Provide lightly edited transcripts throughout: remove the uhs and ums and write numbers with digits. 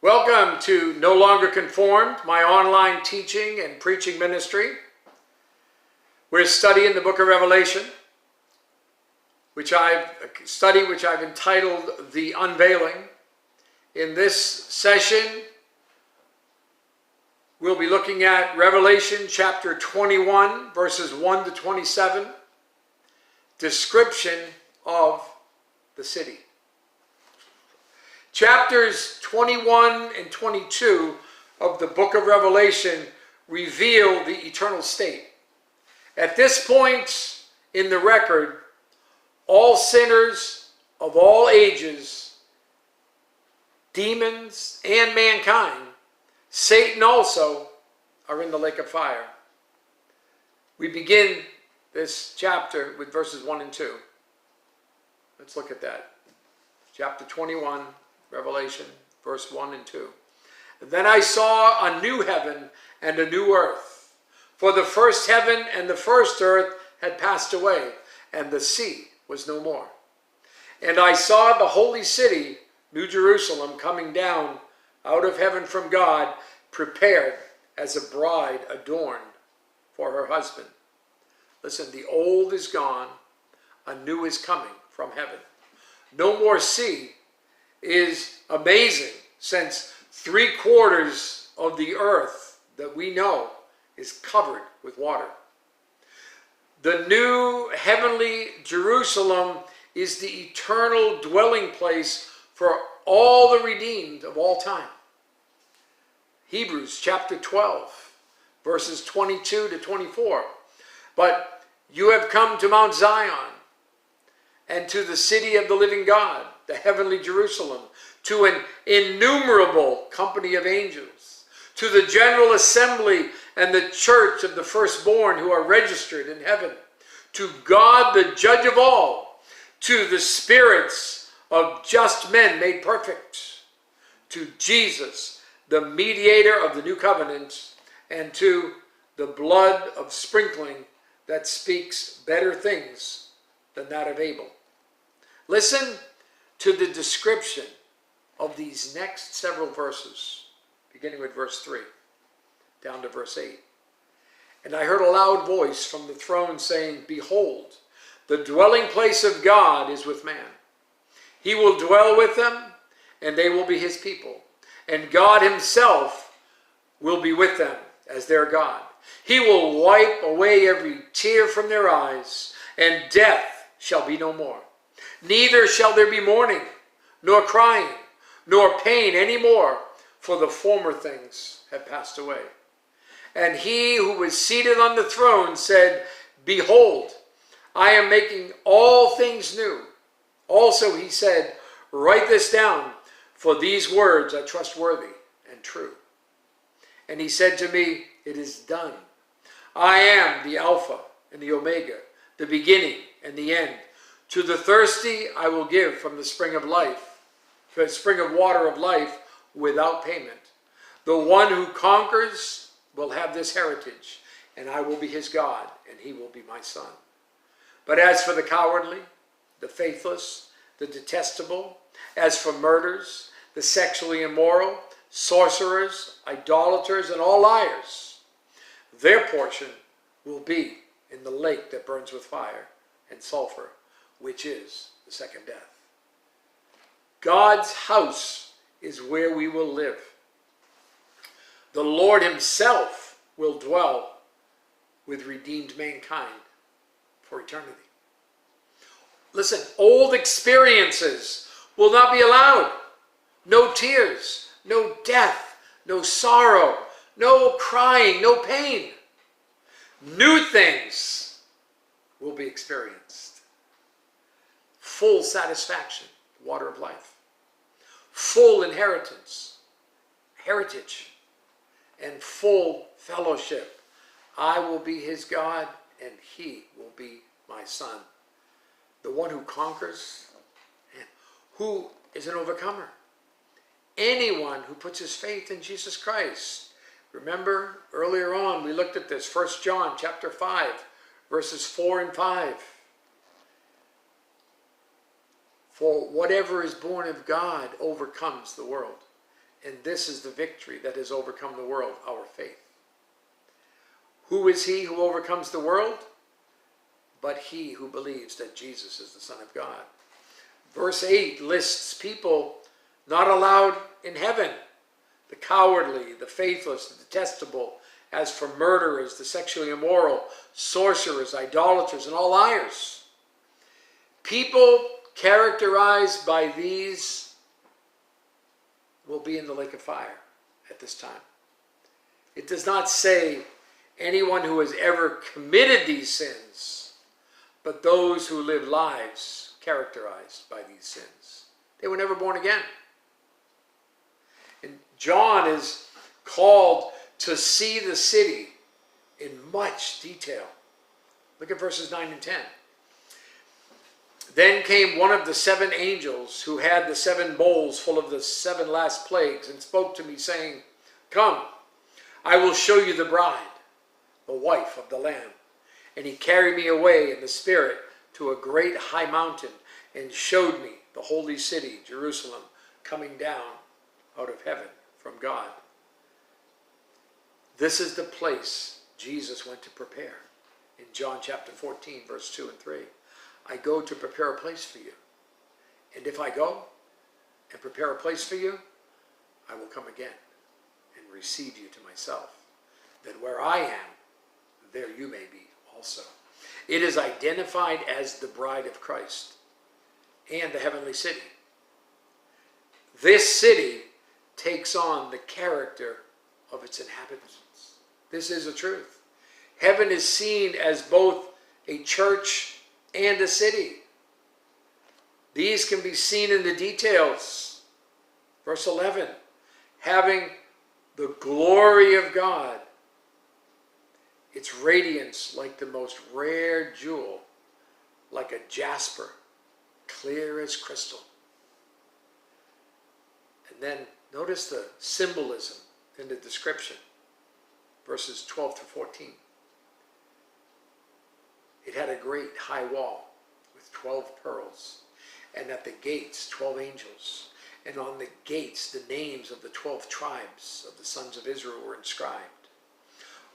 Welcome to No Longer Conformed, my online teaching and preaching ministry. We're studying the book of Revelation, which I've entitled The Unveiling. In this session, we'll be looking at Revelation chapter 21, verses 1 to 27, description of the city. Chapters 21 and 22 of the book of Revelation reveal the eternal state. At this point in the record, all sinners of all ages, demons and mankind, Satan also, are in the lake of fire. We begin this chapter with verses 1 and 2. Let's look at that. Chapter 21. Revelation, verse 1 and 2. Then I saw a new heaven and a new earth, for the first heaven and the first earth had passed away, and the sea was no more. And I saw the holy city, New Jerusalem, coming down out of heaven from God, prepared as a bride adorned for her husband. Listen, the old is gone, a new is coming from heaven. No more sea is amazing, since 3/4 of the earth that we know is covered with water. The new heavenly Jerusalem is the eternal dwelling place for all the redeemed of all time. Hebrews chapter 12, verses 22 to 24. But you have come to Mount Zion and to the city of the living God, the heavenly Jerusalem, to an innumerable company of angels, to the general assembly and the church of the firstborn who are registered in heaven, to God the judge of all, to the spirits of just men made perfect, to Jesus, the mediator of the new covenant, and to the blood of sprinkling that speaks better things than that of Abel. Listen to the description of these next several verses, beginning with verse 3, down to verse 8. And I heard a loud voice from the throne saying, Behold, the dwelling place of God is with man. He will dwell with them, and they will be his people. And God himself will be with them as their God. He will wipe away every tear from their eyes, and death shall be no more. Neither shall there be mourning, nor crying, nor pain any more, for the former things have passed away. And he who was seated on the throne said, Behold, I am making all things new. Also he said, Write this down, for these words are trustworthy and true. And he said to me, It is done. I am the Alpha and the Omega, the beginning and the end. To the thirsty I will give from the spring of life, the spring of water of life without payment. The one who conquers will have this heritage, and I will be his God, and he will be my son. But as for the cowardly, the faithless, the detestable, as for murderers, the sexually immoral, sorcerers, idolaters, and all liars, their portion will be in the lake that burns with fire and sulfur, which is the second death. God's house is where we will live. The Lord himself will dwell with redeemed mankind for eternity. Listen, old experiences will not be allowed. No tears, no death, no sorrow, no crying, no pain. New things will be experienced. Full satisfaction, water of life. Full inheritance, heritage, and full fellowship. I will be his God, and he will be my son. The one who conquers, and who is an overcomer. Anyone who puts his faith in Jesus Christ. Remember, earlier on we looked at this, 1 John chapter 5, verses 4 and 5. For whatever is born of God overcomes the world. And this is the victory that has overcome the world, our faith. Who is he who overcomes the world? But he who believes that Jesus is the Son of God. Verse 8 lists people not allowed in heaven: the cowardly, the faithless, the detestable, as for murderers, the sexually immoral, sorcerers, idolaters, and all liars. People characterized by these will be in the lake of fire at this time. It does not say anyone who has ever committed these sins, but those who live lives characterized by these sins. They were never born again. And John is called to see the city in much detail. Look at verses 9 and 10. Then came one of the 7 angels who had the 7 bowls full of the 7 last plagues, and spoke to me, saying, Come, I will show you the bride, the wife of the Lamb. And he carried me away in the Spirit to a great high mountain, and showed me the holy city, Jerusalem, coming down out of heaven from God. This is the place Jesus went to prepare. In John chapter 14, verse 2 and 3. I go to prepare a place for you. And if I go and prepare a place for you, I will come again and receive you to myself, that where I am, there you may be also. It is identified as the bride of Christ and the heavenly city. This city takes on the character of its inhabitants. This is a truth. Heaven is seen as both a church and a city. These can be seen in the details. Verse 11, having the glory of God, its radiance like the most rare jewel, like a jasper, clear as crystal. And then notice the symbolism in the description, verses 12 through 14. It had a great high wall with 12 pearls, and at the gates 12 angels, and on the gates the names of the 12 tribes of the sons of Israel were inscribed.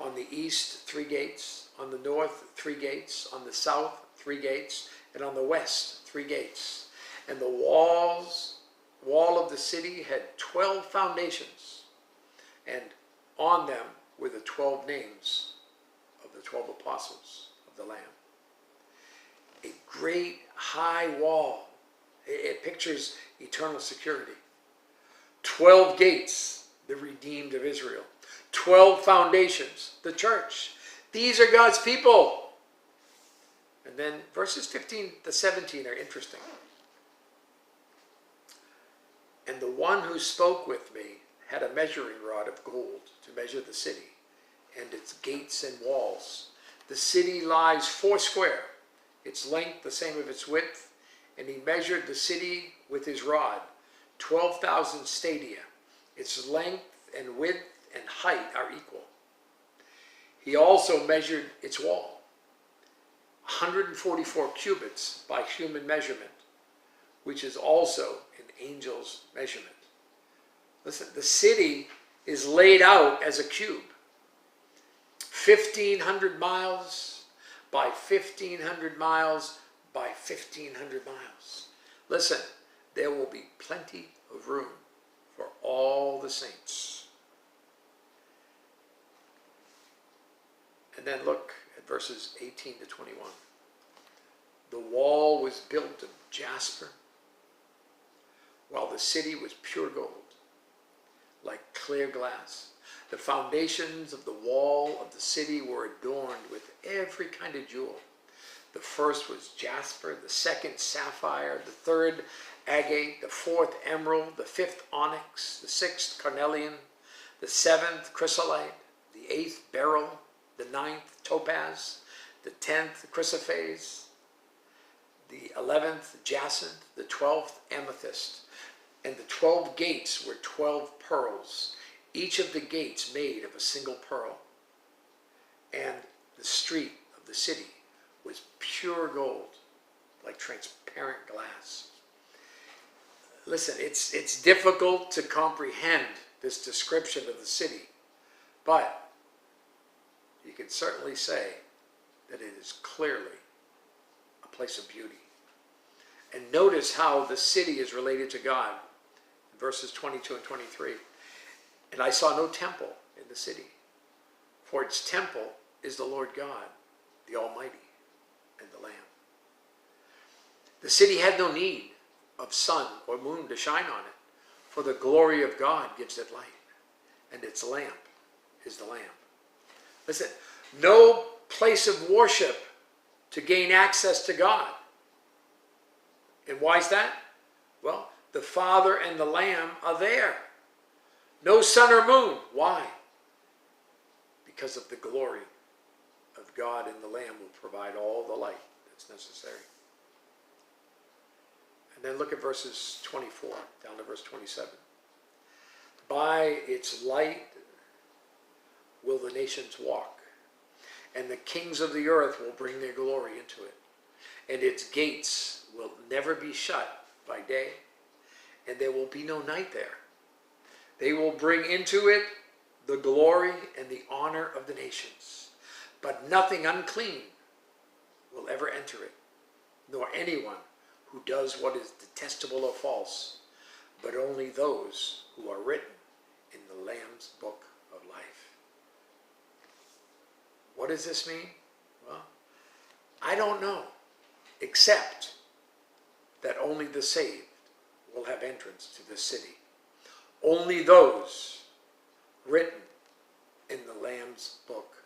On the east 3 gates, on the north 3 gates, on the south 3 gates, and on the west 3 gates. And the wall of the city had 12 foundations, and on them were the 12 names of the 12 apostles of the Lamb. A great high wall. It pictures eternal security. 12 gates, the redeemed of Israel. 12 foundations, the church. These are God's people. And then verses 15 to 17 are interesting. And the one who spoke with me had a measuring rod of gold to measure the city and its gates and walls. The city lies 4 square, its length the same of its width, and he measured the city with his rod, 12,000 stadia. Its length and width and height are equal. He also measured its wall, 144 cubits by human measurement, which is also an angel's measurement. Listen, the city is laid out as a cube, 1,500 miles by 1,500 miles by 1,500 miles. Listen, there will be plenty of room for all the saints. And then look at verses 18 to 21. The wall was built of jasper, while the city was pure gold, like clear glass. The foundations of the wall of the city were adorned with every kind of jewel. The first was jasper, the second sapphire, the third agate, the fourth emerald, the fifth onyx, the sixth carnelian, the seventh chrysolite, the eighth beryl, the ninth topaz, the 10th chrysoprase, the 11th jacinth, the 12th amethyst. And the 12 gates were 12 pearls, each of the gates made of a single pearl. And the street of the city was pure gold, like transparent glass. listen, it's difficult to comprehend this description of the city, but you can certainly say that it is clearly a place of beauty. And notice how the city is related to God in verses 22 and 23. And I saw no temple in the city, for its temple is the Lord God, the Almighty, and the Lamb. The city had no need of sun or moon to shine on it, for the glory of God gives it light, and its lamp is the Lamb. Listen, no place of worship to gain access to God. And why is that? Well, the Father and the Lamb are there. No sun or moon. Why? Because of the glory of God, and the Lamb will provide all the light that's necessary. And then look at verses 24 down to verse 27. By its light will the nations walk, and the kings of the earth will bring their glory into it. And its gates will never be shut by day, and there will be no night there. They will bring into it the glory and the honor of the nations, but nothing unclean will ever enter it, nor anyone who does what is detestable or false, but only those who are written in the Lamb's book of life. What does this mean? Well, I don't know, except that only the saved will have entrance to this city. Only those written in the Lamb's book